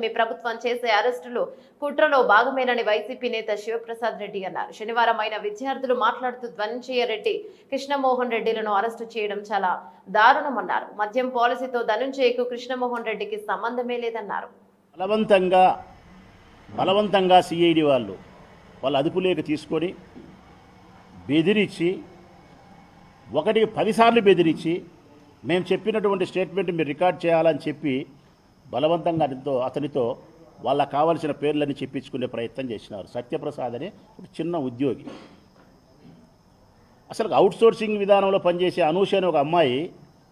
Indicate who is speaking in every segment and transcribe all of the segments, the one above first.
Speaker 1: మీ ప్రభుత్వం చేసే అరెస్టులు కుట్రలో భాగమేనని వైసీపీ నేత శివప్రసాద్ రెడ్డి అన్నారు. శనివారం ఆయన విద్యార్థులు మాట్లాడుతూ ధనంజయ రెడ్డి, కృష్ణమోహన్ రెడ్డిలను అరెస్టు చేయడం చాలా దారుణమన్నారు. మద్యం పాలసీతో ధనంజయకు కృష్ణమోహన్ రెడ్డికి సంబంధమే లేదన్నారు.
Speaker 2: బలవంతంగా సిఐడి వాళ్ళు అదుపులోకి తీసుకొని బెదిరించి, ఒకటికి 10 సార్లు బెదిరించి, మేము చెప్పినటువంటి స్టేట్మెంట్ మీరు రికార్డ్ చేయాలని చెప్పి బలవంతంగా అతనితో వాళ్ళకు కావాల్సిన పేర్లన్నీ చెప్పించుకునే ప్రయత్నం చేసినారు. సత్యప్రసాద్ అనే ఒక చిన్న ఉద్యోగి, అసలు అవుట్సోర్సింగ్ విధానంలో పనిచేసే అనూష అనే ఒక అమ్మాయి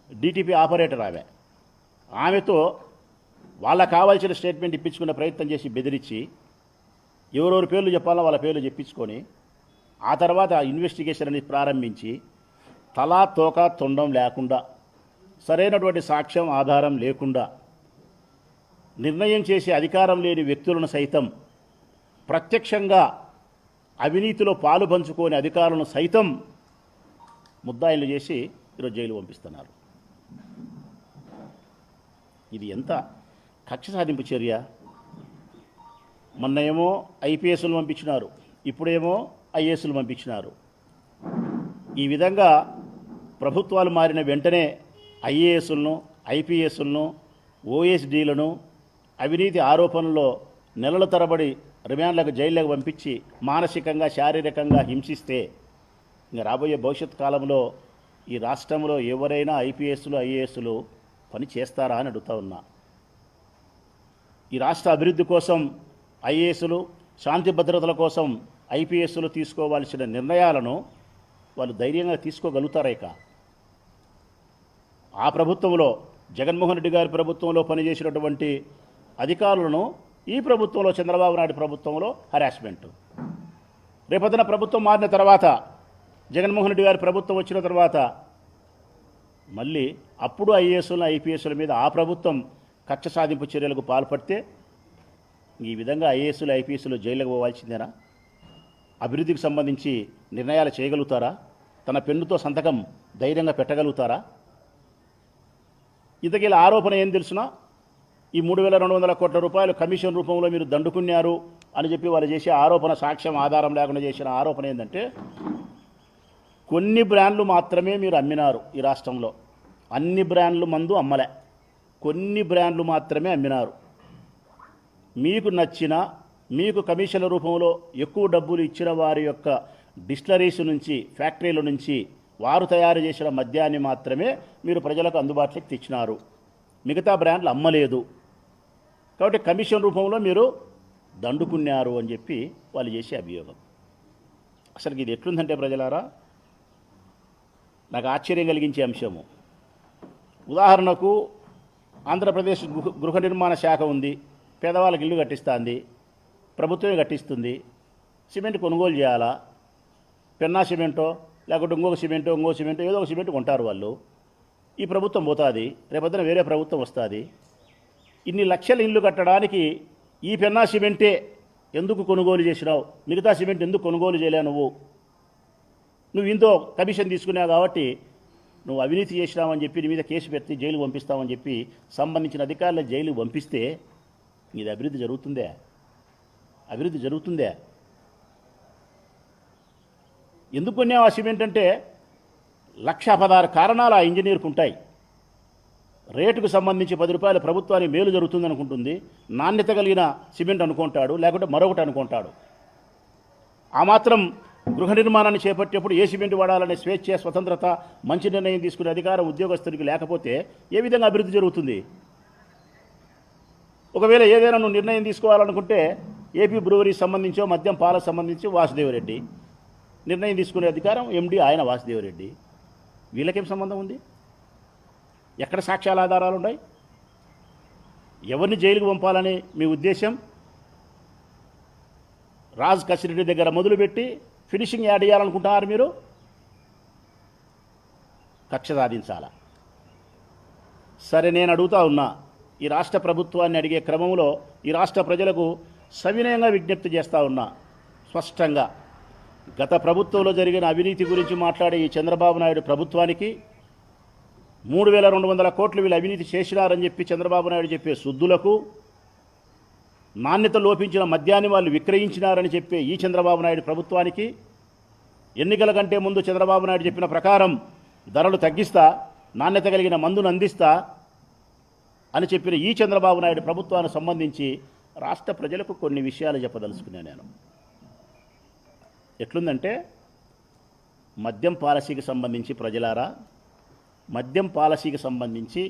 Speaker 2: డిటిపి ఆపరేటర్. ఆమెతో వాళ్ళకు కావాల్సిన స్టేట్మెంట్ ఇప్పించుకునే ప్రయత్నం చేసి బెదిరించి, ఎవరెవరి పేర్లు చెప్పాలో వాళ్ళ పేర్లు చెప్పించుకొని, ఆ తర్వాత ఇన్వెస్టిగేషన్ అనేది ప్రారంభించి, తలా తోక తొండం లేకుండా, సరైనటువంటి సాక్ష్యం ఆధారం లేకుండా నిర్ణయం చేసే అధికారం లేని వ్యక్తులను సైతం, ప్రత్యక్షంగా అవినీతిలో పాలు పంచుకోని అధికారులను సైతం ముద్దాయిలు చేసి ఈరోజు జైలు పంపిస్తున్నారు. ఇది ఎంత కక్ష సాధింపు చర్య! మొన్న ఏమో ఐపీఎస్లు పంపించినారు, ఇప్పుడేమో ఐఏఎస్లు పంపించినారు. ఈ విధంగా ప్రభుత్వాలు మారిన వెంటనే ఐఏఎస్లను, ఐపీఎస్లను, ఓఎస్డీలను అవినీతి ఆరోపణల్లో నెలల తరబడి రిమాండ్లకు, జైళ్లకు పంపించి మానసికంగా, శారీరకంగా హింసిస్తే ఇంకా రాబోయే భవిష్యత్ కాలంలో ఈ రాష్ట్రంలో ఎవరైనా ఐపీఎస్లు, ఐఏఎస్లు పని చేస్తారా అని అడుగుతా ఉన్నా. ఈ రాష్ట్ర అభివృద్ధి కోసం ఐఏఎస్లు, శాంతి భద్రతల కోసం ఐపీఎస్లు తీసుకోవాల్సిన నిర్ణయాలను వాళ్ళు ధైర్యంగా తీసుకోగలుగుతారా? ఇక ఆ ప్రభుత్వంలో, జగన్మోహన్ రెడ్డి గారి ప్రభుత్వంలో పనిచేసినటువంటి అధికారులను ఈ ప్రభుత్వంలో, చంద్రబాబు నాయుడు ప్రభుత్వంలో హరాస్మెంట్. రేపొద్దున ప్రభుత్వం మారిన తర్వాత, జగన్మోహన్ రెడ్డి గారి ప్రభుత్వం వచ్చిన తర్వాత మళ్ళీ అప్పుడు ఐఏఎస్లు, ఐపీఎస్ల మీద ఆ ప్రభుత్వం కక్ష సాధింపు చర్యలకు పాల్పడితే ఈ విధంగా ఐఏఎస్లు, ఐపీఎస్లు జైలుకు పోవాల్సిందేనా? అభివృద్ధికి సంబంధించి నిర్ణయాలు చేయగలుగుతారా? తన పెన్నుతో సంతకం ధైర్యంగా పెట్టగలుగుతారా? ఇంతకీల ఆరోపణ ఏం తెలుసునా? ఈ 3,200 కోట్ల రూపాయలు కమిషన్ రూపంలో మీరు దండుకున్నారు అని చెప్పి వాళ్ళు చేసే ఆరోపణ, సాక్ష్యం ఆధారం లేకుండా చేసిన ఆరోపణ ఏంటంటే, కొన్ని బ్రాండ్లు మాత్రమే మీరు అమ్మినారు ఈ రాష్ట్రంలో. అన్ని బ్రాండ్లు మందు అమ్మలే, కొన్ని బ్రాండ్లు మాత్రమే అమ్మినారు. మీకు నచ్చిన, మీకు కమిషన్ల రూపంలో ఎక్కువ డబ్బులు ఇచ్చిన వారి యొక్క డిస్టిలరీస్ నుంచి, ఫ్యాక్టరీల నుంచి వారు తయారు చేసిన మద్యాన్ని మాత్రమే మీరు ప్రజలకు అందుబాటులోకి తెచ్చినారు. మిగతా బ్రాండ్లు అమ్మలేదు. కాబట్టి కమిషన్ రూపంలో మీరు దండుకున్నారు అని చెప్పి వాళ్ళు చేసే అభియోగం. అసలు ఇది ఎట్లుందంటే ప్రజలారా, నాకు ఆశ్చర్యం కలిగించే అంశము. ఉదాహరణకు ఆంధ్రప్రదేశ్ గృహ నిర్మాణ శాఖ ఉంది, పేదవాళ్ళకి ఇల్లు కట్టిస్తుంది, ప్రభుత్వమే కట్టిస్తుంది. సిమెంట్ కొనుగోలు చేయాలా? పెన్నా సిమెంటో లేకుంటే ఇంకొక సిమెంటో ఏదో ఒక సిమెంట్ కొంటారు వాళ్ళు. ఈ ప్రభుత్వం పోతుంది, రేపొద్దున వేరే ప్రభుత్వం వస్తుంది. ఇన్ని లక్షల ఇల్లు కట్టడానికి ఈ పెన్నా సిమెంటే ఎందుకు కొనుగోలు చేసినావు? మిగతా సిమెంట్ ఎందుకు కొనుగోలు చేయలేవు? నువ్వు ఇంతో కమిషన్ తీసుకున్నావు కాబట్టి నువ్వు అవినీతి చేసినావని చెప్పి నీ మీద కేసు పెట్టి జైలు పంపిస్తామని చెప్పి సంబంధించిన అధికారులను జైలు పంపిస్తే ఇది అభివృద్ధి జరుగుతుందే? అభివృద్ధి జరుగుతుందే? ఎందుకు కొన్నావు ఆ సిమెంట్ అంటే 1,16 కారణాలు ఆ ఇంజనీర్కు ఉంటాయి. రేటుకు సంబంధించి 10 రూపాయలు ప్రభుత్వానికి మేలు జరుగుతుంది అనుకుంటుంది, నాణ్యత కలిగిన సిమెంట్ అనుకుంటాడు, లేకుంటే మరొకటి అనుకుంటాడు. ఆ మాత్రం గృహ నిర్మాణాన్ని చేపట్టేప్పుడు ఏ సిమెంట్ వాడాలనే స్వేచ్ఛ, స్వతంత్రత, మంచి నిర్ణయం తీసుకునే అధికారం ఉద్యోగస్తునికి లేకపోతే ఏ విధంగా అభివృద్ధి జరుగుతుంది? ఒకవేళ ఏదైనా నువ్వు నిర్ణయం తీసుకోవాలనుకుంటే ఏపీ బ్రూవరీ సంబంధించో, మద్యం పాలకు సంబంధించి వాసుదేవరెడ్డి నిర్ణయం తీసుకునే అధికారం ఎండి ఆయన వాసుదేవరెడ్డి. వీళ్ళకేం సంబంధం ఉంది? ఎక్కడ సాక్ష్యాల ఆధారాలు ఉన్నాయి? ఎవరిని జైలుకు పంపాలని మీ ఉద్దేశం? రాజ్ కసిరెడ్డి దగ్గర మొదలుపెట్టి ఫినిషింగ్ యాడ్ చేయాలనుకుంటున్నారు మీరు? కక్ష సాధించాలా? సరే, నేను అడుగుతా ఉన్నా, ఈ రాష్ట్ర ప్రభుత్వాన్ని అడిగే క్రమంలో ఈ రాష్ట్ర ప్రజలకు సవినయంగా విజ్ఞప్తి చేస్తూ ఉన్నా. స్పష్టంగా గత ప్రభుత్వంలో జరిగిన అవినీతి గురించి మాట్లాడే ఈ చంద్రబాబు నాయుడు ప్రభుత్వానికి 3,200 కోట్లు వీళ్ళు అవినీతి చేసినారని చెప్పి చంద్రబాబు నాయుడు చెప్పే సుద్దులకు నాణ్యత లోపించిన మద్యాన్ని వాళ్ళు విక్రయించినారని చెప్పే ఈ చంద్రబాబు నాయుడు ప్రభుత్వానికి ఎన్నికల కంటే ముందు చంద్రబాబు నాయుడు చెప్పిన ప్రకారం ధరలు తగ్గిస్తా, నాణ్యత కలిగిన మందును అందిస్తా అని చెప్పిన ఈ చంద్రబాబు నాయుడు ప్రభుత్వానికి సంబంధించి రాష్ట్ర ప్రజలకు కొన్ని విషయాలు చెప్పదలుచుకున్నాను నేను. ఎట్లుందంటే మద్యం పాలసీకి సంబంధించి ప్రజలారా, మద్యం పాలసీకి సంబంధించి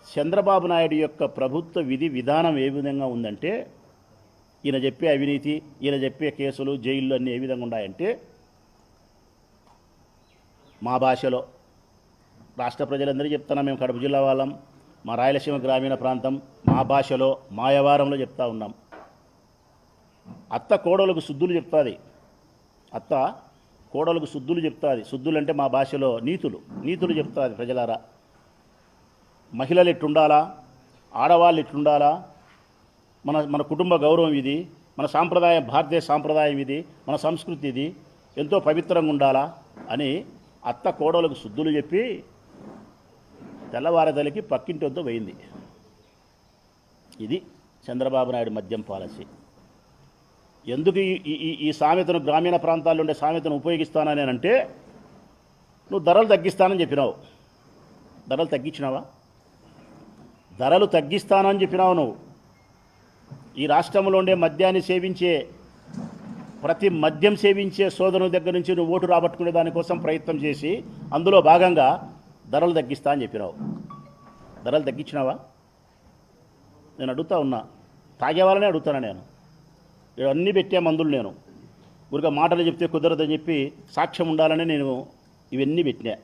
Speaker 2: చంద్రబాబు నాయుడు యొక్క ప్రభుత్వ విధి విధానం ఏ విధంగా ఉందంటే, ఈయన చెప్పే అవినీతి, ఈయన చెప్పే కేసులు, జైళ్ళు అన్నీ ఏ విధంగా ఉన్నాయంటే, మా భాషలో రాష్ట్ర ప్రజలందరికీ చెప్తున్నా, మేము కడప జిల్లా వాళ్ళం, మా రాయలసీమ గ్రామీణ ప్రాంతం, మా భాషలో మాయవారంలో చెప్తా ఉన్నాం. అత్త కోడలకు శుద్ధులు చెప్తుంది, అత్త కోడలకు శుద్ధులు చెప్తుంది. శుద్ధులు అంటే మా భాషలో నీతులు చెప్తుంది. ప్రజలారా, మహిళలు ఎట్లుండాలా, ఆడవాళ్ళు ఎట్లుండాలా, మన కుటుంబ గౌరవం ఇది, మన సాంప్రదాయం, భారతదేశ సాంప్రదాయం ఇది, మన సంస్కృతి ఇది, ఎంతో పవిత్రంగా ఉండాలా అని అత్త కోడలకు శుద్ధులు చెప్పి తెల్లవారదలికి పక్కింటి వద్ద పోయింది. ఇది చంద్రబాబు నాయుడు మద్యం పాలసీ. ఎందుకు ఈ సామెతను, గ్రామీణ ప్రాంతాల్లో ఉండే సామెతను ఉపయోగిస్తానని అంటే, నువ్వు ధరలు తగ్గిస్తానని చెప్పినావు. ధరలు తగ్గించినావా? ధరలు తగ్గిస్తానని చెప్పినావు నువ్వు. ఈ రాష్ట్రంలో ఉండే మద్యాన్ని సేవించే, ప్రతి మద్యం సేవించే సోదరుని దగ్గర నుంచి నువ్వు ఓటు రాబట్టుకునే దానికోసం ప్రయత్నం చేసి అందులో భాగంగా ధరలు తగ్గిస్తా అని చెప్పినావు. ధరలు తగ్గించినావా? నేను అడుగుతా ఉన్నా, తాగే వాళ్ళనే అడుగుతాను నేను. అన్నీ పెట్టే మందులు నేను ఊరిగా మాటలు చెప్తే కుదరదని చెప్పి సాక్ష్యం ఉండాలని నేను ఇవన్నీ పెట్టినా.